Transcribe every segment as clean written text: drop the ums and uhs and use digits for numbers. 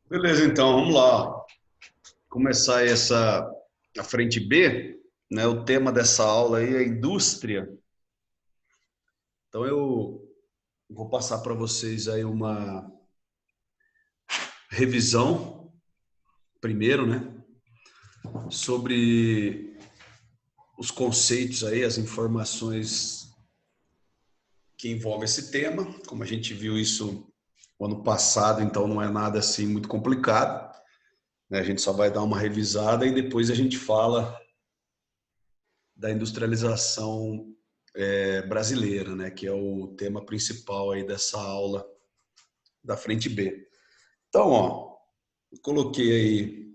Beleza, então, vamos lá. Começar a frente B, né? O tema dessa aula aí é indústria. Então eu vou passar para vocês aí uma revisão primeiro, né, sobre os conceitos aí, as informações que envolvem esse tema. Como a gente viu isso no ano passado, então não é nada assim muito complicado, né? A gente só vai dar uma revisada e depois a gente fala da industrialização brasileira, né, que é o tema principal aí dessa aula da frente B. Então, ó, eu coloquei aí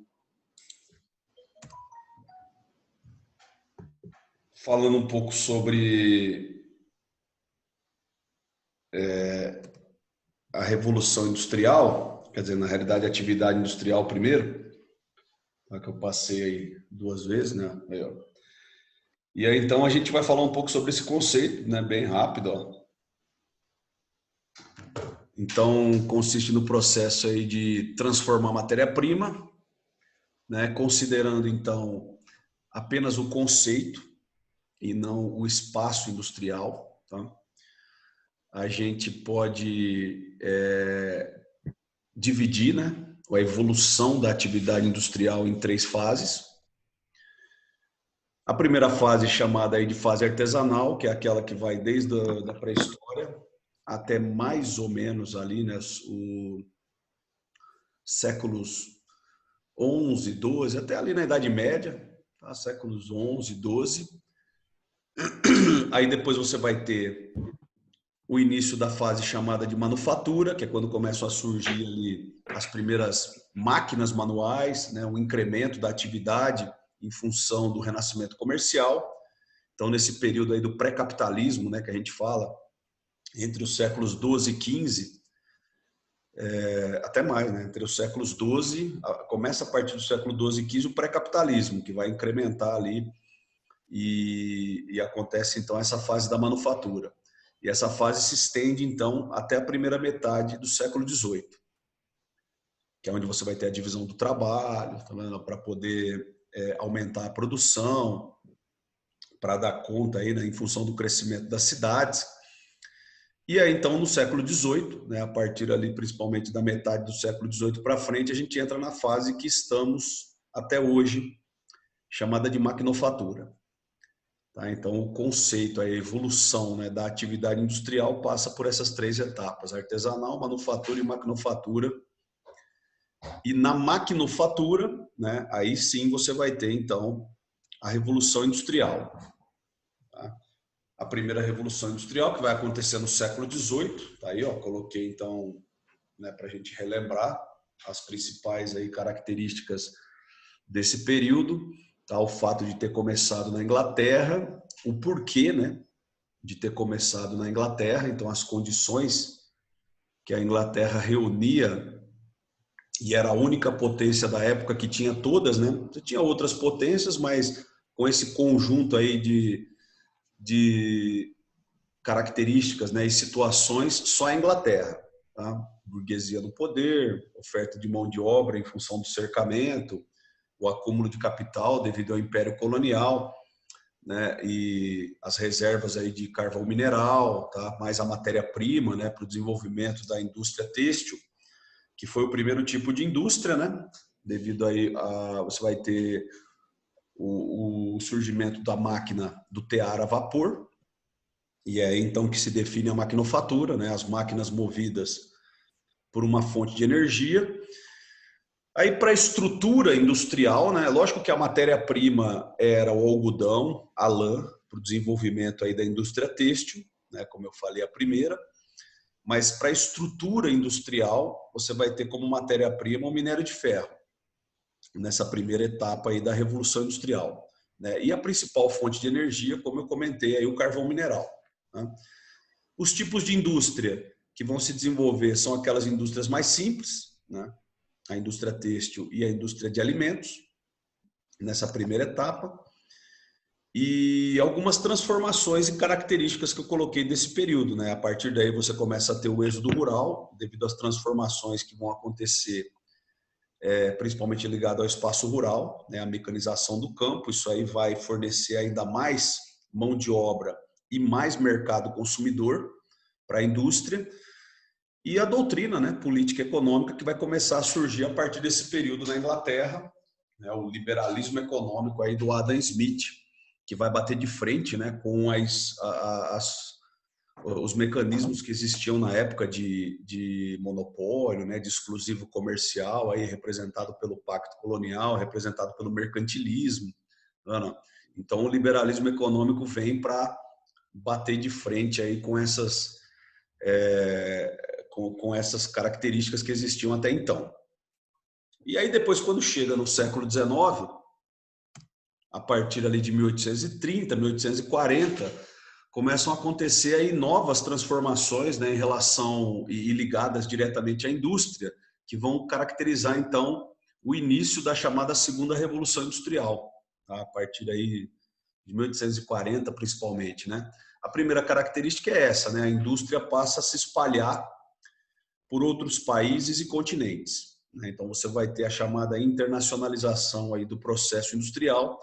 falando um pouco sobre a revolução industrial, quer dizer, na realidade, a atividade industrial primeiro, tá, que eu passei aí duas vezes, né? Aí, ó. E aí, então, a gente vai falar um pouco sobre esse conceito, né, bem rápido, ó. Então, consiste no processo aí de transformar matéria-prima, né, considerando então apenas o conceito e não o espaço industrial. Tá? A gente pode dividir, né, a evolução da atividade industrial em três fases. A primeira fase chamada aí de fase artesanal, que é aquela que vai desde a pré-história até mais ou menos ali, né, os séculos 11, 12, até ali na Idade Média, tá? Séculos 11, 12. Aí depois você vai ter o início da fase chamada de manufatura, que é quando começam a surgir ali as primeiras máquinas manuais, né, o incremento da atividade em função do renascimento comercial. Então, nesse período aí do pré-capitalismo, né, que a gente fala, entre os séculos 12 e 15, até mais, né, entre os séculos 12, começa a partir do século 12 e 15 o pré-capitalismo, que vai incrementar ali e acontece então essa fase da manufatura. E essa fase se estende então até a primeira metade do século XVIII, que é onde você vai ter a divisão do trabalho, para poder aumentar a produção, para dar conta aí, né, em função do crescimento das cidades. E aí então no século XVIII, né, a partir ali principalmente da metade do século XVIII para frente, a gente entra na fase que estamos até hoje, chamada de maquinofatura. Tá? Então, o conceito, a evolução, né, da atividade industrial passa por essas três etapas: artesanal, manufatura e maquinofatura. E na maquinofatura, né, aí sim você vai ter, então, a revolução industrial. Tá? A primeira revolução industrial, que vai acontecer no século XVIII, tá aí, ó, coloquei, então, né, para a gente relembrar as principais aí características desse período, tá? O fato de ter começado na Inglaterra, o porquê, né, de ter começado na Inglaterra, então as condições que a Inglaterra reunia, e era a única potência da época que tinha todas, né? Você tinha outras potências, mas com esse conjunto aí de características, né, e situações, só a Inglaterra. Tá? Burguesia no poder, oferta de mão de obra em função do cercamento, o acúmulo de capital devido ao Império Colonial, né, e as reservas aí de carvão mineral, tá, mais a matéria-prima, né, para o desenvolvimento da indústria têxtil, que foi o primeiro tipo de indústria, né, devido aí a você vai ter o surgimento da máquina do tear a vapor, e é então que se define a maquinofatura, né, as máquinas movidas por uma fonte de energia. Aí para a estrutura industrial, né, lógico que a matéria-prima era o algodão, a lã, para o desenvolvimento aí da indústria têxtil, né, como eu falei, a primeira, mas para a estrutura industrial, você vai ter como matéria-prima o minério de ferro, nessa primeira etapa aí da Revolução Industrial. Né? E a principal fonte de energia, como eu comentei, aí o carvão mineral. Né? Os tipos de indústria que vão se desenvolver são aquelas indústrias mais simples, né? A indústria têxtil e a indústria de alimentos, nessa primeira etapa, e algumas transformações e características que eu coloquei desse período. Né? A partir daí você começa a ter o êxodo rural, devido às transformações que vão acontecer principalmente ligado ao espaço rural, né, a mecanização do campo. Isso aí vai fornecer ainda mais mão de obra e mais mercado consumidor para a indústria. E a doutrina, né, política econômica, que vai começar a surgir a partir desse período na Inglaterra, né, o liberalismo econômico aí do Adam Smith, que vai bater de frente, né, com os mecanismos que existiam na época de monopólio, né, de exclusivo comercial, aí representado pelo Pacto Colonial, representado pelo mercantilismo. Então, o liberalismo econômico vem para bater de frente aí com essas características que existiam até então. E aí depois, quando chega no século XIX, a partir ali de 1830, 1840, começam a acontecer aí novas transformações, né, em relação e ligadas diretamente à indústria, que vão caracterizar então o início da chamada Segunda Revolução Industrial, tá? A partir aí de 1840 principalmente, né? A primeira característica é essa, né? A indústria passa a se espalhar por outros países e continentes, né? Então você vai ter a chamada internacionalização aí do processo industrial.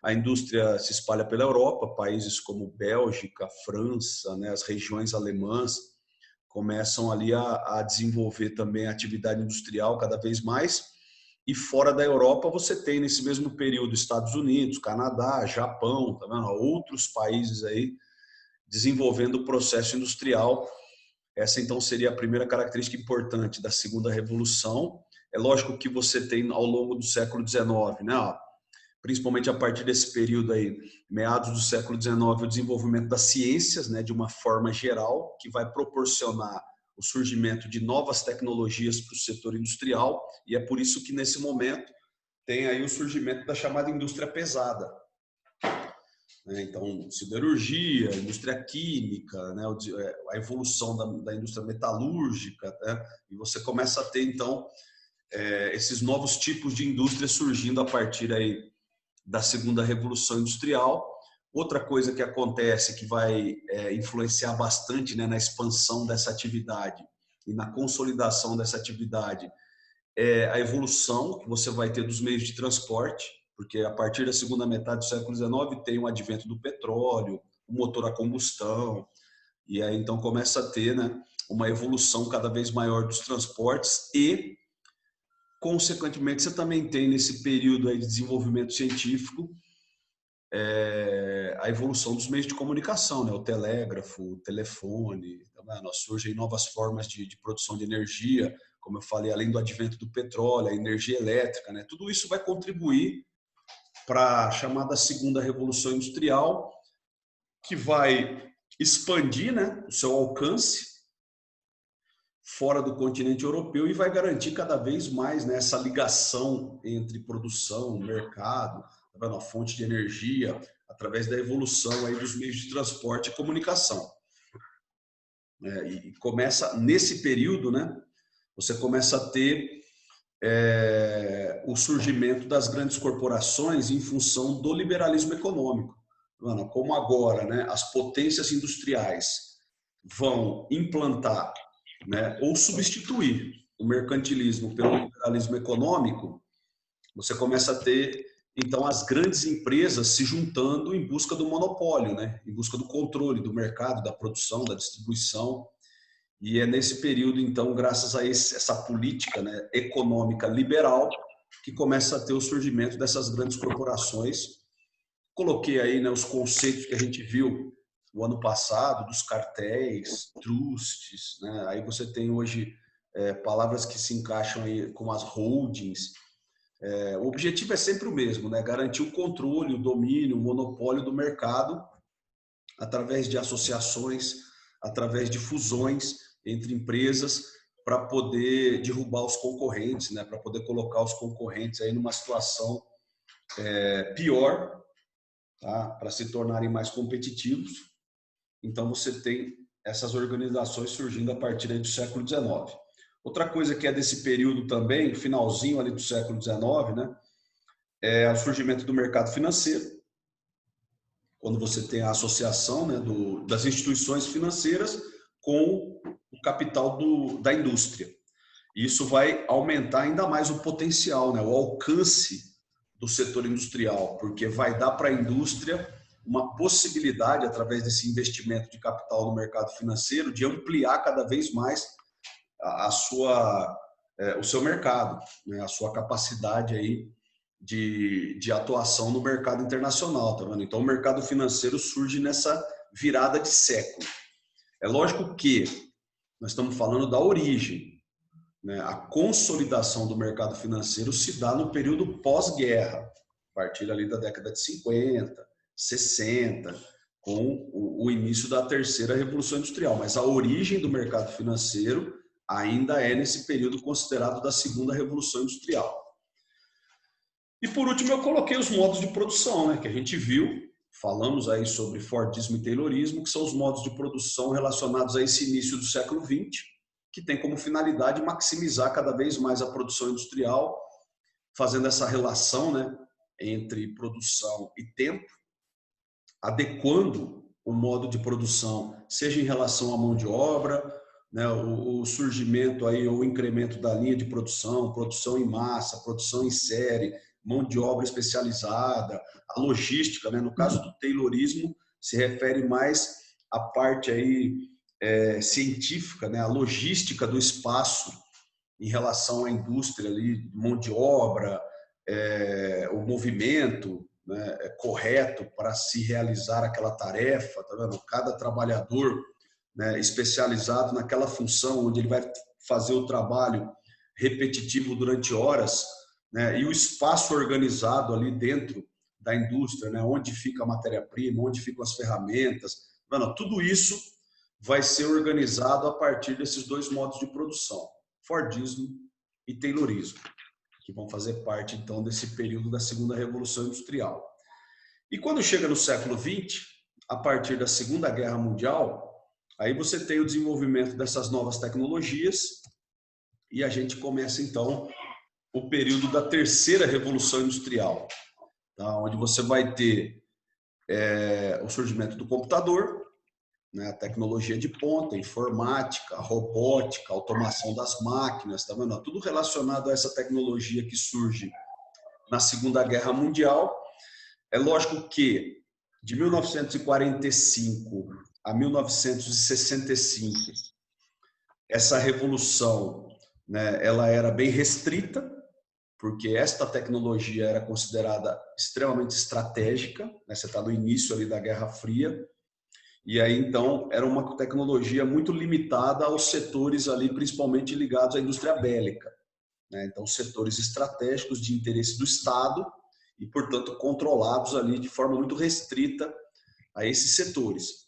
A indústria se espalha pela Europa, países como Bélgica, França, né, as regiões alemãs começam ali a desenvolver também a atividade industrial cada vez mais. E fora da Europa você tem nesse mesmo período Estados Unidos, Canadá, Japão, tá vendo? Outros países aí desenvolvendo o processo industrial. Essa então seria a primeira característica importante da segunda revolução. É lógico que você tem ao longo do século XIX, né, principalmente a partir desse período aí, meados do século XIX, o desenvolvimento das ciências, né, de uma forma geral, que vai proporcionar o surgimento de novas tecnologias para o setor industrial, e é por isso que nesse momento tem aí o surgimento da chamada indústria pesada. Então, siderurgia, indústria química, né, a evolução da indústria metalúrgica, né, e você começa a ter então esses novos tipos de indústria surgindo a partir aí da segunda revolução industrial. Outra coisa que acontece que vai influenciar bastante, né, na expansão dessa atividade e na consolidação dessa atividade é a evolução que você vai ter dos meios de transporte, porque a partir da segunda metade do século XIX tem o advento do petróleo, o motor a combustão, e aí então começa a ter, né, uma evolução cada vez maior dos transportes e, consequentemente, você também tem nesse período aí de desenvolvimento científico a evolução dos meios de comunicação, né? O telégrafo, o telefone, surgem novas formas de produção de energia, como eu falei, além do advento do petróleo, a energia elétrica, né? Tudo isso vai contribuir para a chamada segunda revolução industrial, que vai expandir, né, o seu alcance fora do continente europeu e vai garantir cada vez mais, né, essa ligação entre produção, mercado, a fonte de energia, através da evolução aí dos meios de transporte e comunicação. E começa, nesse período, né, você começa a ter o surgimento das grandes corporações em função do liberalismo econômico. Como agora, né, as potências industriais vão implantar, né, ou substituir o mercantilismo pelo liberalismo econômico, você começa a ter, então, as grandes empresas se juntando em busca do monopólio, né, em busca do controle do mercado, da produção, da distribuição. E é nesse período, então, graças a essa política, né, econômica liberal, que começa a ter o surgimento dessas grandes corporações. Coloquei aí, né, os conceitos que a gente viu o ano passado, dos cartéis, trusts, né? Aí você tem hoje palavras que se encaixam aí com as holdings. O objetivo é sempre o mesmo, né? Garantir o controle, o domínio, o monopólio do mercado através de associações, através de fusões entre empresas para poder derrubar os concorrentes, né? Para poder colocar os concorrentes aí numa situação pior, tá? Para se tornarem mais competitivos. Então você tem essas organizações surgindo a partir aí do século XIX. Outra coisa que é desse período também, finalzinho ali do século XIX, né, é o surgimento do mercado financeiro, quando você tem a associação, né, das instituições financeiras com o capital da indústria. Isso vai aumentar ainda mais o potencial, né? O alcance do setor industrial, porque vai dar para a indústria uma possibilidade, através desse investimento de capital no mercado financeiro, de ampliar cada vez mais o seu mercado, né? A sua capacidade aí de atuação no mercado internacional. Tá vendo? Então, o mercado financeiro surge nessa virada de século. É lógico que nós estamos falando da origem, né? A consolidação do mercado financeiro se dá no período pós-guerra, a partir ali da década de 50, 60, com o início da terceira revolução industrial. Mas a origem do mercado financeiro ainda é nesse período considerado da segunda revolução industrial. E por último eu coloquei os modos de produção, né, que a gente viu, falamos aí sobre Fordismo e Taylorismo, que são os modos de produção relacionados a esse início do século XX, que tem como finalidade maximizar cada vez mais a produção industrial, fazendo essa relação, né, entre produção e tempo, adequando o modo de produção, seja em relação à mão de obra, né, o surgimento aí, ou o incremento da linha de produção, produção em massa, produção em série, mão de obra especializada, a logística, né, no caso do Taylorismo, se refere mais à parte aí científica, né, a logística do espaço em relação à indústria ali, mão de obra, o movimento, né, correto para se realizar aquela tarefa, tá vendo? Cada trabalhador, né, especializado naquela função, onde ele vai fazer o trabalho repetitivo durante horas, né, e o espaço organizado ali dentro da indústria, né, onde fica a matéria-prima, onde ficam as ferramentas, tá vendo? Tudo isso vai ser organizado a partir desses dois modos de produção, Fordismo e Taylorismo, que vão fazer parte, então, desse período da segunda revolução industrial. E quando chega no século XX, a partir da Segunda Guerra Mundial, aí você tem o desenvolvimento dessas novas tecnologias e a gente começa, então, o período da terceira revolução industrial, tá? Onde você vai ter o surgimento do computador, né, a tecnologia de ponta, informática, robótica, automação das máquinas, tá vendo? Tudo relacionado a essa tecnologia que surge na Segunda Guerra Mundial. É lógico que de 1945 a 1965, essa revolução, né, ela era bem restrita, porque esta tecnologia era considerada extremamente estratégica, né? Você está no início ali da Guerra Fria, e aí, então, era uma tecnologia muito limitada aos setores ali, principalmente ligados à indústria bélica, né? Então, setores estratégicos de interesse do Estado e, portanto, controlados ali de forma muito restrita a esses setores.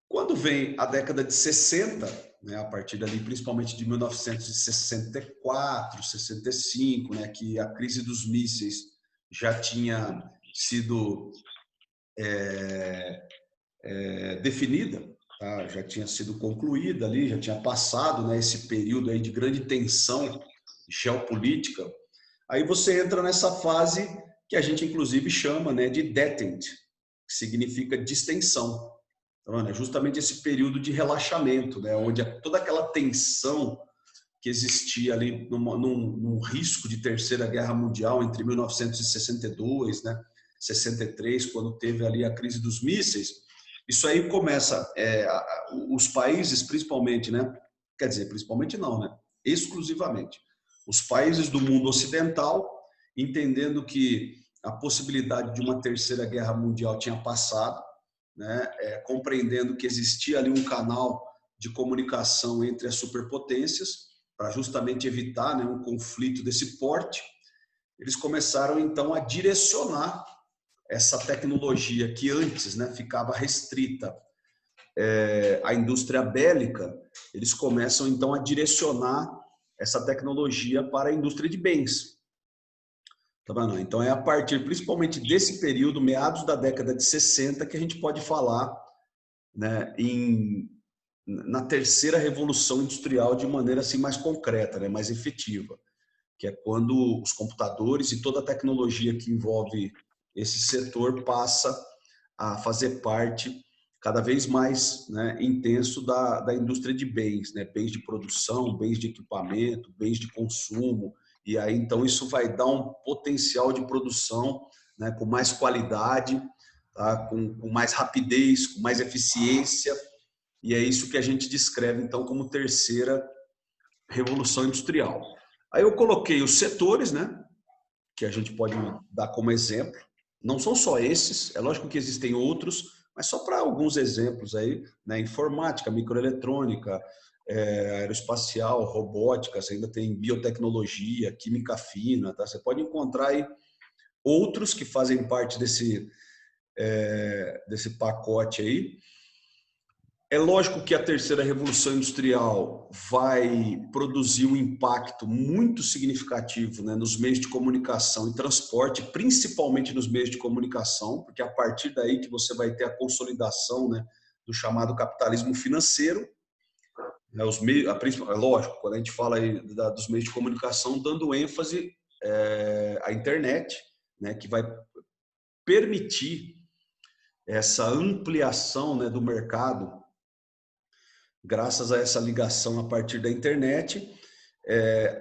Quando vem a década de 60, né, a partir dali, principalmente de 1964, 65, né, que a crise dos mísseis já tinha sido definida, tá? Já tinha sido concluída ali, já tinha passado, né, esse período aí de grande tensão geopolítica. Aí você entra nessa fase que a gente inclusive chama, né, de détente, que significa distensão. Então, é justamente esse período de relaxamento, né, onde toda aquela tensão que existia ali num risco de terceira guerra mundial entre 1962, né, 63, quando teve ali a crise dos mísseis. Isso aí começa, os países principalmente, né? Quer dizer, principalmente não, né? Exclusivamente. Os países do mundo ocidental, entendendo que a possibilidade de uma terceira guerra mundial tinha passado, né? Compreendendo que existia ali um canal de comunicação entre as superpotências, para justamente evitar, né, um conflito desse porte, eles começaram então a direcionar essa tecnologia que antes, né, ficava restrita à indústria bélica, eles começam então a direcionar essa tecnologia para a indústria de bens. Tá vendo? Então é a partir principalmente desse período, meados da década de 60, que a gente pode falar, né, na terceira revolução industrial de maneira assim mais concreta, né, mais efetiva, que é quando os computadores e toda a tecnologia que envolve esse setor passa a fazer parte cada vez mais, né, intenso da indústria de bens, né, bens de produção, bens de equipamento, bens de consumo, e aí então isso vai dar um potencial de produção, né, com mais qualidade, tá, com mais rapidez, com mais eficiência, e é isso que a gente descreve então como terceira revolução industrial. Aí eu coloquei os setores, né, que a gente pode dar como exemplo. Não são só esses, é lógico que existem outros, mas só para alguns exemplos aí, né? Informática, microeletrônica, aeroespacial, robótica, você ainda tem biotecnologia, química fina, tá? Você pode encontrar aí outros que fazem parte desse pacote aí. É lógico que a terceira revolução industrial vai produzir um impacto muito significativo, né, nos meios de comunicação e transporte, principalmente nos meios de comunicação, porque é a partir daí que você vai ter a consolidação, né, do chamado capitalismo financeiro. Né, os meios, é lógico, quando a gente fala aí dos meios de comunicação, dando ênfase à internet, né, que vai permitir essa ampliação, né, do mercado, graças a essa ligação a partir da internet.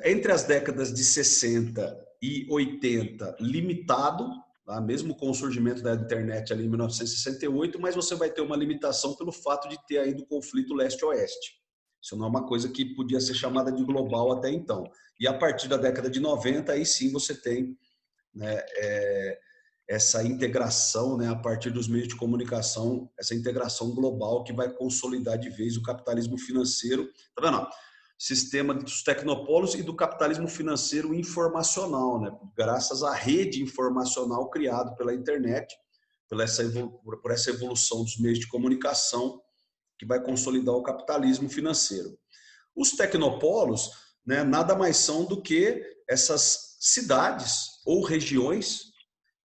Entre as décadas de 60 e 80, limitado, tá? Mesmo com o surgimento da internet ali em 1968, mas você vai ter uma limitação pelo fato de ter ainda o conflito leste-oeste. Isso não é uma coisa que podia ser chamada de global até então. E a partir da década de 90, aí sim você tem, né, essa integração, né, a partir dos meios de comunicação, essa integração global que vai consolidar de vez o capitalismo financeiro. Tá vendo? Sistema dos tecnopolos e do capitalismo financeiro informacional, né? Graças à rede informacional criada pela internet, por essa evolução dos meios de comunicação que vai consolidar o capitalismo financeiro. Os tecnopolos, né, nada mais são do que essas cidades ou regiões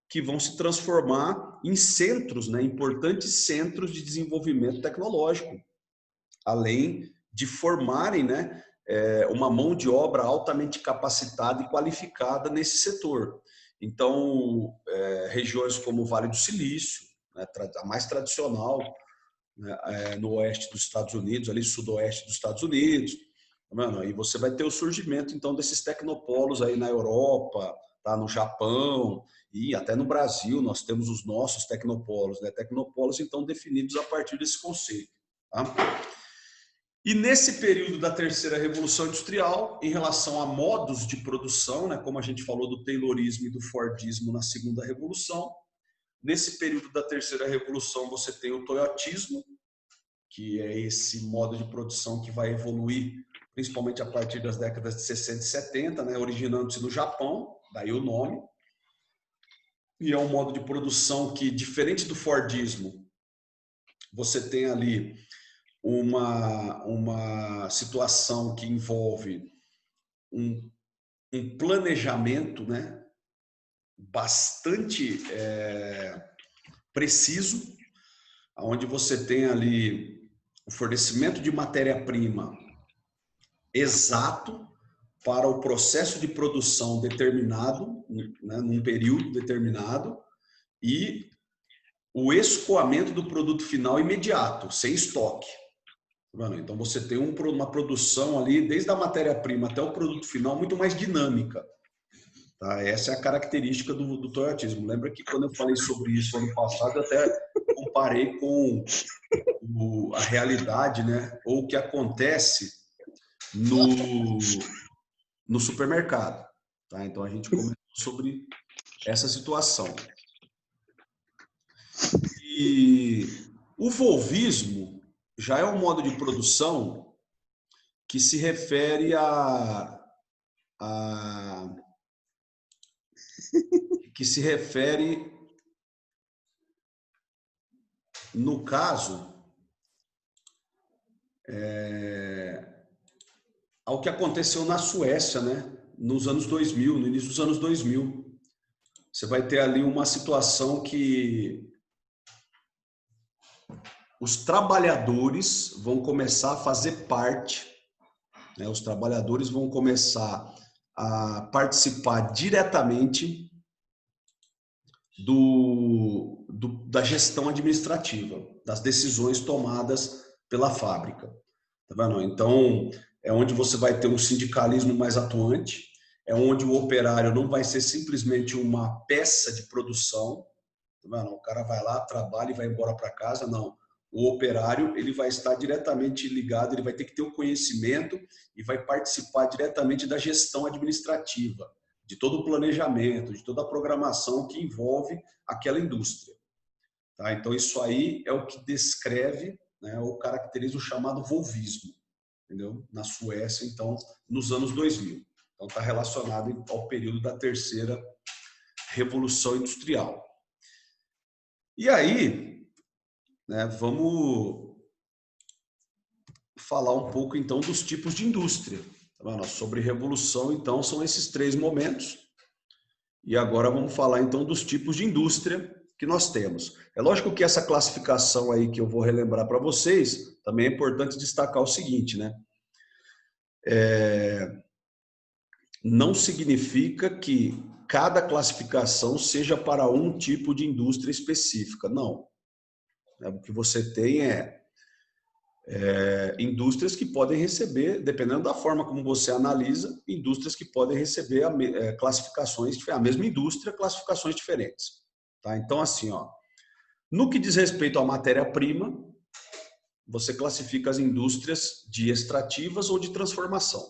que vão se transformar em centros, né, importantes centros de desenvolvimento tecnológico, além de formarem, né, uma mão de obra altamente capacitada e qualificada nesse setor. Então, regiões como o Vale do Silício, né, a mais tradicional, né, no oeste dos Estados Unidos, ali sudoeste dos Estados Unidos, mano, aí você vai ter o surgimento então desses tecnopolos aí na Europa, tá, no Japão e até no Brasil nós temos os nossos tecnopolos, né? Tecnopolos então definidos a partir desse conceito, tá? E nesse período da terceira revolução industrial, em relação a modos de produção, né, como a gente falou do Taylorismo e do Fordismo na segunda revolução, nesse período da terceira revolução você tem o Toyotismo, que é esse modo de produção que vai evoluir principalmente a partir das décadas de 60 e 70, né, originando-se no Japão, daí o nome. E é um modo de produção que, diferente do Fordismo, você tem ali uma situação que envolve um planejamento, né, bastante preciso, onde você tem ali o fornecimento de matéria-prima exato para o processo de produção determinado, né, num período determinado, e o escoamento do produto final imediato, sem estoque. Então você tem uma produção ali, desde a matéria-prima até o produto final, muito mais dinâmica. Tá? Essa é a característica do toyotismo. Lembra que quando eu falei sobre isso ano passado, eu até comparei com a realidade, né? Ou o que acontece no supermercado. Tá? Então a gente comentou sobre essa situação. E o volvismo já é um modo de produção que se refere no caso, ao que aconteceu na Suécia, né? Nos anos 2000, no início dos anos 2000. Você vai ter ali uma situação que os trabalhadores vão começar a fazer parte, né? Os trabalhadores vão começar a participar diretamente da gestão administrativa, das decisões tomadas pela fábrica. Tá vendo? Então, é onde você vai ter um sindicalismo mais atuante, é onde o operário não vai ser simplesmente uma peça de produção. Tá vendo? O cara vai lá, trabalha e vai embora para casa. Não. O operário, ele vai estar diretamente ligado, ele vai ter que ter o conhecimento e vai participar diretamente da gestão administrativa, de todo o planejamento, de toda a programação que envolve aquela indústria. Tá? Então, isso aí é o que descreve, né, ou caracteriza o chamado volvismo, entendeu? Na Suécia, então, nos anos 2000. Então, está relacionado ao período da terceira revolução industrial. E aí, né, vamos falar um pouco, então, dos tipos de indústria. Tá, sobre revolução, então, são esses 3 momentos. E agora vamos falar, então, dos tipos de indústria que nós temos. É lógico que essa classificação aí que eu vou relembrar para vocês, também é importante destacar o seguinte, né? Não significa que cada classificação seja para um tipo de indústria específica, não. O que você tem indústrias que podem receber, dependendo da forma como você analisa, indústrias que podem receber classificações, a mesma indústria, classificações diferentes. Tá? Então, assim, ó, no que diz respeito à matéria-prima, você classifica as indústrias de extrativas ou de transformação.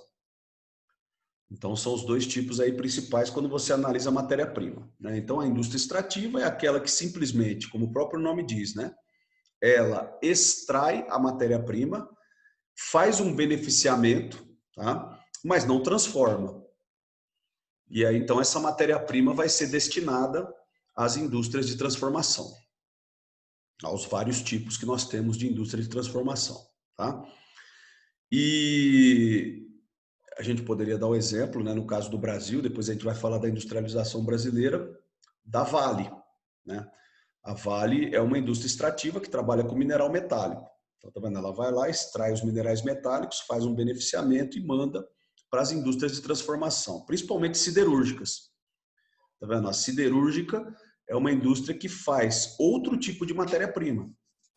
Então, são os 2 tipos aí principais quando você analisa a matéria-prima, né? Então, a indústria extrativa é aquela que simplesmente, como o próprio nome diz, né? Ela extrai a matéria-prima, faz um beneficiamento, tá? Mas não transforma. E aí, então, essa matéria-prima vai ser destinada às indústrias de transformação, aos vários tipos que nós temos de indústria de transformação, tá? E a gente poderia dar um exemplo, né, no caso do Brasil, depois a gente vai falar da industrialização brasileira, da Vale, né? A Vale é uma indústria extrativa que trabalha com mineral metálico. Então, tá vendo? Ela vai lá, extrai os minerais metálicos, faz um beneficiamento e manda para as indústrias de transformação, principalmente siderúrgicas. Tá vendo? A siderúrgica é uma indústria que faz outro tipo de matéria-prima.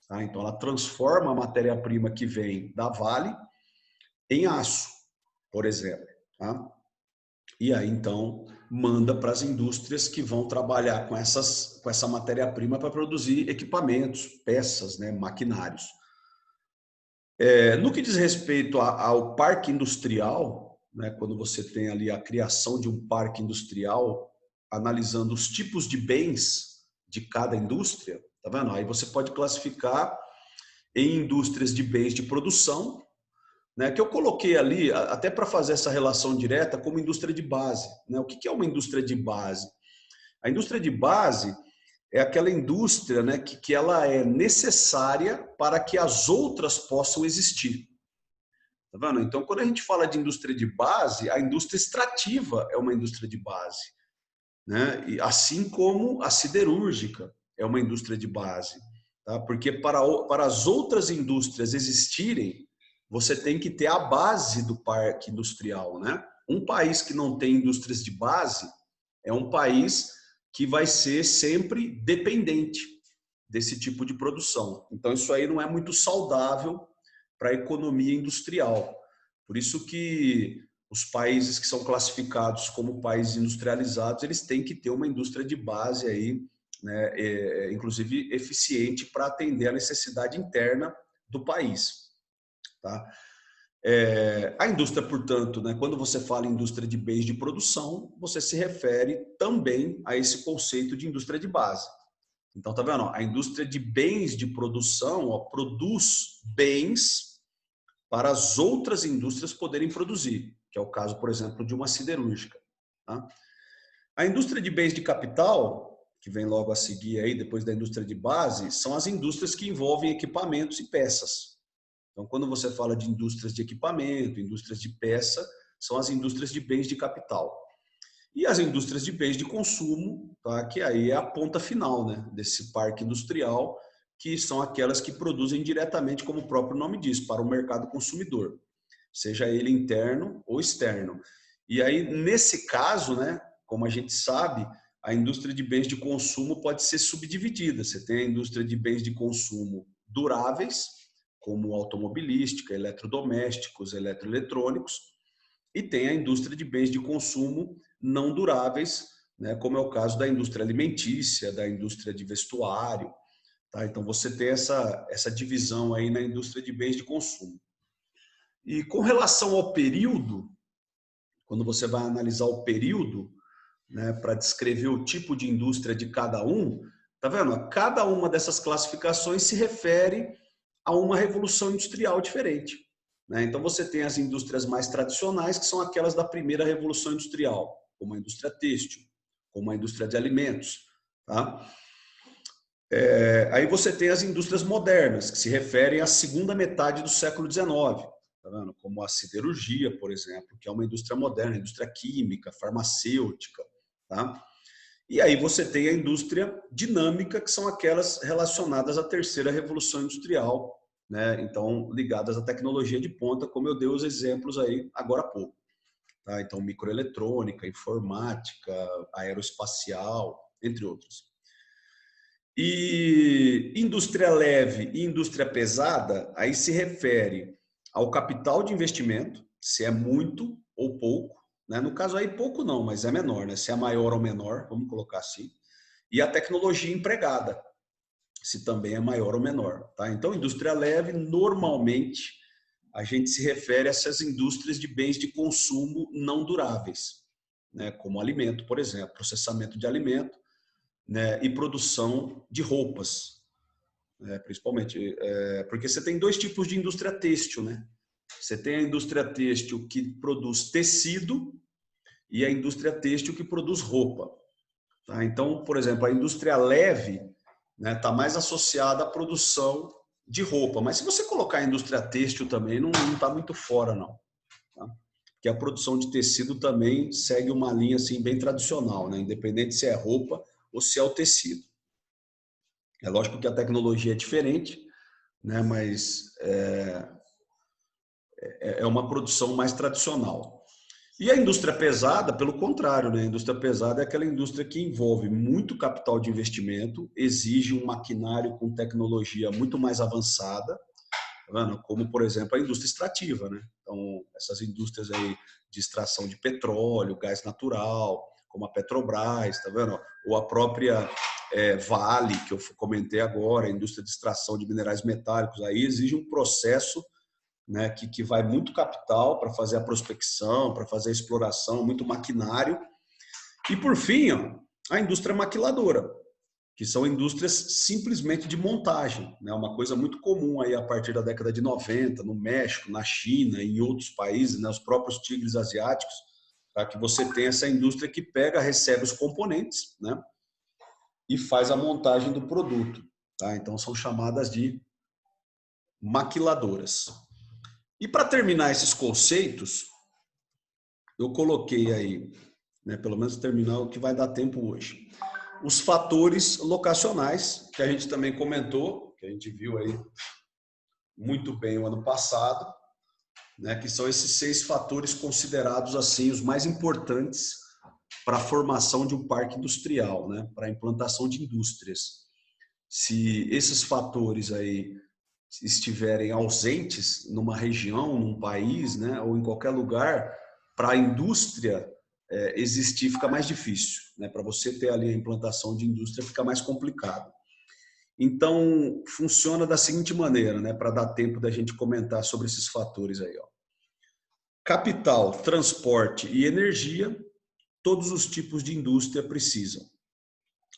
Tá? Então, ela transforma a matéria-prima que vem da Vale em aço, por exemplo. Tá? E aí, então, manda para as indústrias que vão trabalhar com essa matéria-prima para produzir equipamentos, peças, né, maquinários. No que diz respeito ao parque industrial, né, quando você tem ali a criação de um parque industrial, analisando os tipos de bens de cada indústria, tá vendo? Aí você pode classificar em indústrias de bens de produção, né, que eu coloquei ali, até para fazer essa relação direta, como indústria de base. Né? O que é uma indústria de base? A indústria de base é aquela indústria, né, que ela é necessária para que as outras possam existir. Tá vendo? Então, quando a gente fala de indústria de base, a indústria extrativa é uma indústria de base. Né? E assim como a siderúrgica é uma indústria de base. Tá? Porque para as outras indústrias existirem, você tem que ter a base do parque industrial, né? Um país que não tem indústrias de base é um país que vai ser sempre dependente desse tipo de produção. Então, isso aí não é muito saudável para a economia industrial. Por isso que os países que são classificados como países industrializados, eles têm que ter uma indústria de base aí, né, inclusive eficiente para atender a necessidade interna do país. Tá? A indústria, portanto, né, quando você fala em indústria de bens de produção, você se refere também a esse conceito de indústria de base. Então, tá vendo? A indústria de bens de produção, ó, produz bens para as outras indústrias poderem produzir, que é o caso, por exemplo, de uma siderúrgica. Tá? A indústria de bens de capital, que vem logo a seguir aí, depois da indústria de base, são as indústrias que envolvem equipamentos e peças. Então, quando você fala de indústrias de equipamento, indústrias de peça, são as indústrias de bens de capital. E as indústrias de bens de consumo, tá? Que aí é a ponta final, né, desse parque industrial, que são aquelas que produzem diretamente, como o próprio nome diz, para o mercado consumidor, seja ele interno ou externo. E aí, nesse caso, né, como a gente sabe, a indústria de bens de consumo pode ser subdividida. Você tem a indústria de bens de consumo duráveis, como automobilística, eletrodomésticos, eletroeletrônicos, e tem a indústria de bens de consumo não duráveis, né, como é o caso da indústria alimentícia, da indústria de vestuário. Tá? Então, você tem essa divisão aí na indústria de bens de consumo. E com relação ao período, quando você vai analisar o período, né, para descrever o tipo de indústria de cada um, tá vendo? Cada uma dessas classificações se refere a uma revolução industrial diferente, né? Então você tem as indústrias mais tradicionais, que são aquelas da primeira revolução industrial, como a indústria têxtil, como a indústria de alimentos, tá? Aí você tem as indústrias modernas, que se referem à segunda metade do século XIX, tá vendo? Como a siderurgia, por exemplo, que é uma indústria moderna, indústria química, farmacêutica, tá? E aí você tem a indústria dinâmica, que são aquelas relacionadas à terceira revolução industrial, né? Então, ligadas à tecnologia de ponta, como eu dei os exemplos aí agora há pouco. Tá? Então, microeletrônica, informática, aeroespacial, entre outros. E indústria leve e indústria pesada, aí se refere ao capital de investimento, se é muito ou pouco, né? No caso aí pouco não, mas é menor, né? Se é maior ou menor, vamos colocar assim, e a tecnologia empregada, se também é maior ou menor, tá? Então, indústria leve, normalmente, a gente se refere a essas indústrias de bens de consumo não duráveis, né? Como alimento, por exemplo, processamento de alimento, né? E produção de roupas, né? Principalmente, porque você tem dois tipos de indústria têxtil, né? Você tem a indústria têxtil que produz tecido e a indústria têxtil que produz roupa. Tá? Então, por exemplo, a indústria leve, né, tá mais associada à produção de roupa. Mas se você colocar a indústria têxtil também, não está muito fora, não. Tá? Porque a produção de tecido também segue uma linha assim, bem tradicional, né? Independente se é roupa ou se é o tecido. É lógico que a tecnologia é diferente, né? Mas é uma produção mais tradicional. E a indústria pesada, pelo contrário, né? A indústria pesada é aquela indústria que envolve muito capital de investimento, exige um maquinário com tecnologia muito mais avançada, tá vendo? Como, por exemplo, a indústria extrativa, né? Então, essas indústrias aí de extração de petróleo, gás natural, como a Petrobras, tá vendo? Ou a própria Vale, que eu comentei agora, a indústria de extração de minerais metálicos, aí exige um processo, né, que vai muito capital para fazer a prospecção, para fazer a exploração, muito maquinário. E, por fim, ó, a indústria maquiladora, que são indústrias simplesmente de montagem, né? Uma coisa muito comum aí a partir da década de 90, no México, na China, em outros países, né? Os próprios tigres asiáticos, tá? Que você tem essa indústria que pega, recebe os componentes, né? E faz a montagem do produto, tá? Então, são chamadas de maquiladoras. E para terminar esses conceitos, eu coloquei aí, né, pelo menos terminar o que vai dar tempo hoje, os fatores locacionais, que a gente também comentou, que a gente viu aí muito bem o ano passado, né, que são esses 6 fatores considerados assim os mais importantes para a formação de um parque industrial, né, para a implantação de indústrias. Se esses fatores aí estiverem ausentes numa região, num país, né, ou em qualquer lugar, para a indústria existir fica mais difícil, né? Para você ter ali a implantação de indústria fica mais complicado. Então, funciona da seguinte maneira, né, para dar tempo da gente comentar sobre esses fatores aí, ó. Capital, transporte e energia, todos os tipos de indústria precisam,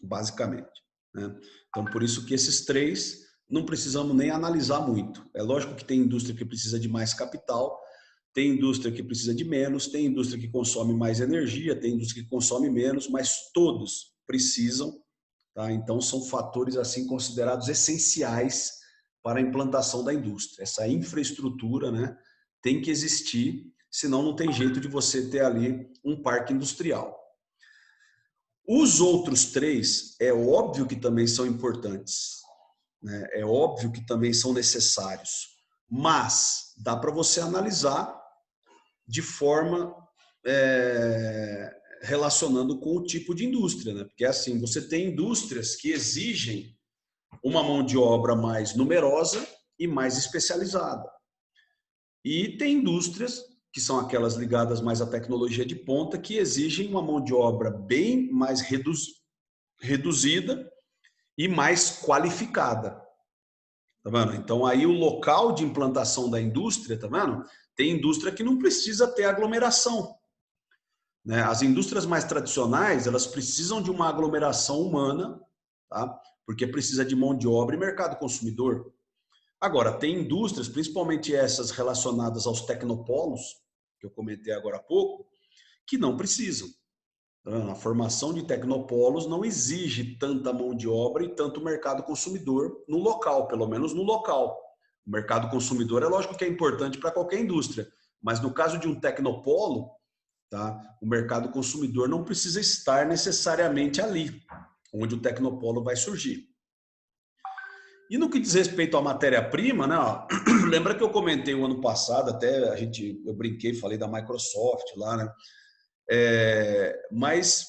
basicamente, né? Então, por isso que esses 3 não precisamos nem analisar muito. É lógico que tem indústria que precisa de mais capital, tem indústria que precisa de menos, tem indústria que consome mais energia, tem indústria que consome menos, mas todos precisam, tá? Então, são fatores assim considerados essenciais para a implantação da indústria. Essa infraestrutura, né, tem que existir, senão não tem jeito de você ter ali um parque industrial. Os outros 3, é óbvio que também são importantes, né? É óbvio que também são necessários, mas dá para você analisar de forma relacionando com o tipo de indústria, né? Porque assim, você tem indústrias que exigem uma mão de obra mais numerosa e mais especializada. E tem indústrias que são aquelas ligadas mais à tecnologia de ponta, que exigem uma mão de obra bem mais reduzida e mais qualificada. Tá vendo? Então aí o local de implantação da indústria, tá vendo? Tem indústria que não precisa ter aglomeração, né? As indústrias mais tradicionais, elas precisam de uma aglomeração humana, tá? Porque precisa de mão de obra e mercado consumidor. Agora, tem indústrias, principalmente essas relacionadas aos tecnopolos, que eu comentei agora há pouco, que não precisam. A formação de tecnopolos não exige tanta mão de obra e tanto mercado consumidor no local, pelo menos no local. O mercado consumidor é lógico que é importante para qualquer indústria, mas no caso de um tecnopolo, tá, o mercado consumidor não precisa estar necessariamente ali, onde o tecnopolo vai surgir. E no que diz respeito à matéria-prima, né, ó, lembra que eu comentei o ano passado, até eu brinquei, falei da Microsoft lá, né? Mas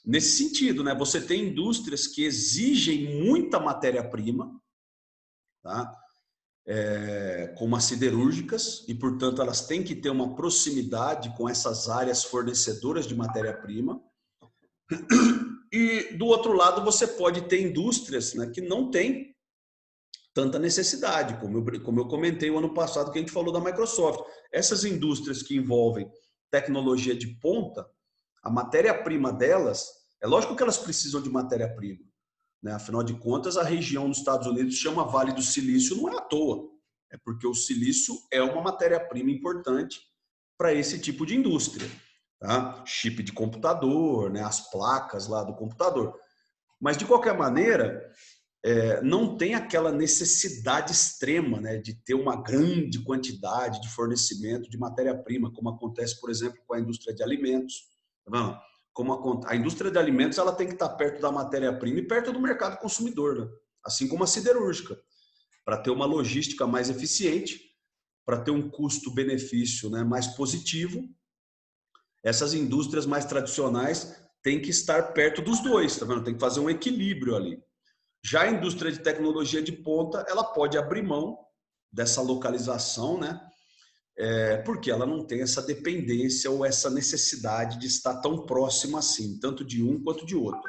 nesse sentido, né, você tem indústrias que exigem muita matéria-prima, tá? Como as siderúrgicas, e portanto elas têm que ter uma proximidade com essas áreas fornecedoras de matéria-prima. E do outro lado você pode ter indústrias, né, que não têm tanta necessidade, como eu comentei o ano passado que a gente falou da Microsoft. Essas indústrias que envolvem tecnologia de ponta, a matéria-prima delas, é lógico que elas precisam de matéria-prima, né? Afinal de contas, a região nos Estados Unidos chama Vale do Silício, não é à toa. É porque o silício é uma matéria-prima importante para esse tipo de indústria. Tá? Chip de computador, né? As placas lá do computador. Mas, de qualquer maneira, não tem aquela necessidade extrema, né, de ter uma grande quantidade de fornecimento de matéria-prima, como acontece, por exemplo, com a indústria de alimentos. Tá vendo? Como a indústria de alimentos ela tem que estar perto da matéria-prima e perto do mercado consumidor, né? Assim como a siderúrgica, para ter uma logística mais eficiente, para ter um custo-benefício, né, mais positivo. Essas indústrias mais tradicionais têm que estar perto dos dois, tá vendo? Tem que fazer um equilíbrio ali. Já a indústria de tecnologia de ponta, ela pode abrir mão dessa localização, né? Porque ela não tem essa dependência ou essa necessidade de estar tão próxima assim, tanto de um quanto de outro.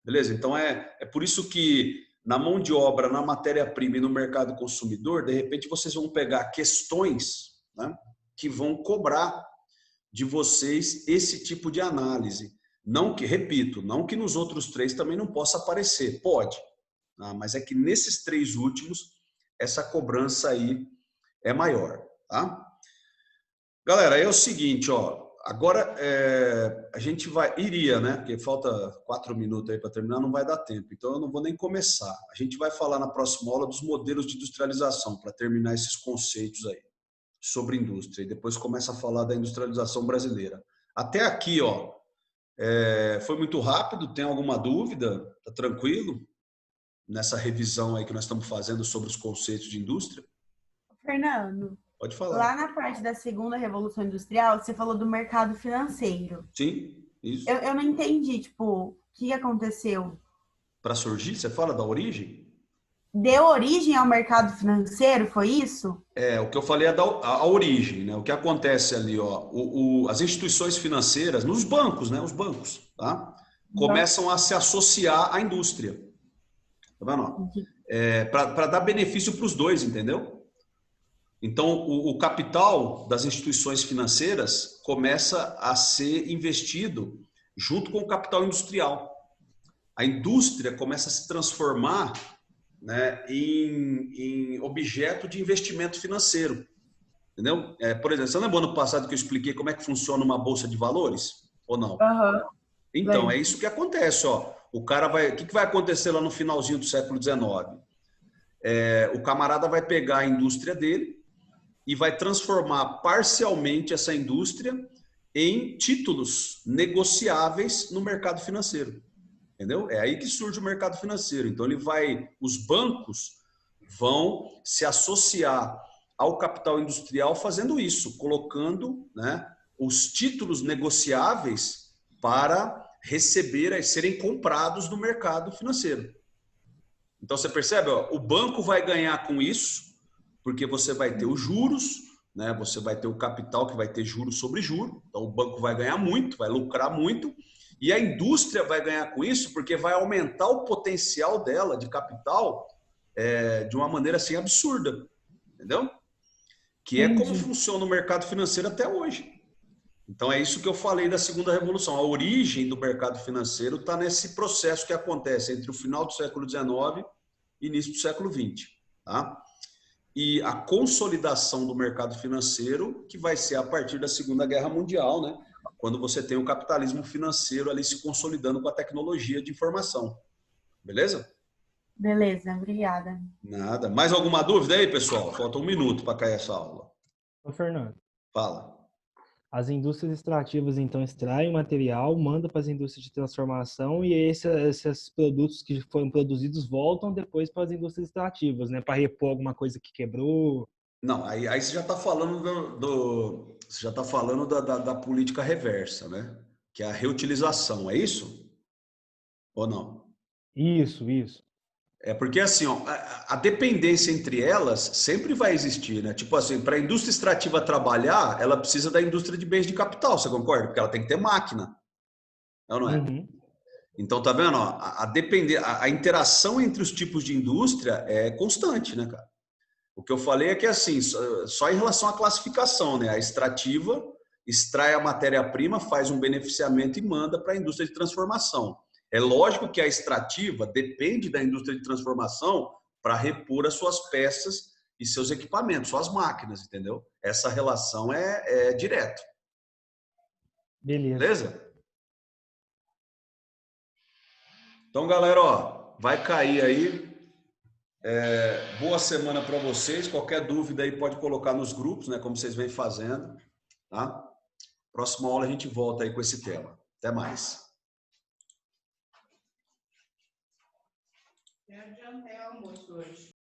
Beleza? Então é por isso que na mão de obra, na matéria-prima e no mercado consumidor, de repente vocês vão pegar questões, né, que vão cobrar de vocês esse tipo de análise. Não que, repito, não que nos outros três também não possa aparecer, pode, mas é que nesses três últimos, essa cobrança aí é maior, tá? Galera, é o seguinte, ó, agora a gente iria, né, porque falta 4 minutos aí para terminar, não vai dar tempo, então eu não vou nem começar. A gente vai falar na próxima aula dos modelos de industrialização, para terminar esses conceitos aí sobre indústria, e depois começa a falar da industrialização brasileira. Até aqui, ó, foi muito rápido, tem alguma dúvida? Tá tranquilo? Nessa revisão aí que nós estamos fazendo sobre os conceitos de indústria? Fernando, Pode falar. lá na parte da segunda revolução industrial, você falou do mercado financeiro. Sim, isso. Eu não entendi, tipo, o que aconteceu? Para surgir, você fala da origem? Deu origem ao mercado financeiro, foi isso? O que eu falei é a origem, né? O que acontece ali, ó, as instituições financeiras, nos bancos, né? Os bancos, tá? Começam a se associar à indústria. Tá vendo? Para dar benefício para os dois, entendeu? Então, o capital das instituições financeiras começa a ser investido junto com o capital industrial. A indústria começa a se transformar, né, em objeto de investimento financeiro. Entendeu? Por exemplo, você lembra ano passado que eu expliquei como é que funciona uma bolsa de valores? Ou não? Aham. Então, é isso que acontece. Ó. O que vai acontecer lá no finalzinho do século XIX? O camarada vai pegar a indústria dele e vai transformar parcialmente essa indústria em títulos negociáveis no mercado financeiro. Entendeu? É aí que surge o mercado financeiro. Então os bancos vão se associar ao capital industrial fazendo isso, colocando, né, os títulos negociáveis para receber, serem comprados no mercado financeiro. Então você percebe, ó, o banco vai ganhar com isso, porque você vai ter os juros, né? Você vai ter o capital que vai ter juros sobre juros. Então o banco vai ganhar muito, vai lucrar muito. E a indústria vai ganhar com isso, porque vai aumentar o potencial dela de capital de uma maneira assim absurda. Entendeu? Que é como funciona o mercado financeiro até hoje. Então é isso que eu falei da segunda revolução. A origem do mercado financeiro está nesse processo que acontece entre o final do século XIX e início do século XX. Tá? E a consolidação do mercado financeiro, que vai ser a partir da Segunda Guerra Mundial, né? Quando você tem o capitalismo financeiro ali se consolidando com a tecnologia de informação. Beleza? Beleza, obrigada. Nada. Mais alguma dúvida aí, pessoal? Falta um minuto para cair essa aula. Ô, Fernando, Fala. as indústrias extrativas, então, extraem o material, mandam para as indústrias de transformação e esses produtos que foram produzidos voltam depois para as indústrias extrativas, né? Para repor alguma coisa que quebrou. Não, aí você já está falando você já está falando da política reversa, né? Que é a reutilização, é isso? Ou não? Isso, isso. É porque assim, ó, a dependência entre elas sempre vai existir, né? Tipo assim, para a indústria extrativa trabalhar, ela precisa da indústria de bens de capital, você concorda? Porque ela tem que ter máquina, não é? Uhum. Então, tá vendo? Ó, a interação entre os tipos de indústria é constante, né, cara? O que eu falei é que assim, só em relação à classificação, né? A extrativa extrai a matéria-prima, faz um beneficiamento e manda para a indústria de transformação. É lógico que a extrativa depende da indústria de transformação para repor as suas peças e seus equipamentos, suas máquinas, entendeu? Essa relação é direta. Beleza. Beleza? Então, galera, ó, vai cair aí. Boa semana para vocês. Qualquer dúvida aí pode colocar nos grupos, né? Como vocês vêm fazendo, tá? Próxima aula a gente volta aí com esse tema. Até mais. Eu adiantei o almoço hoje.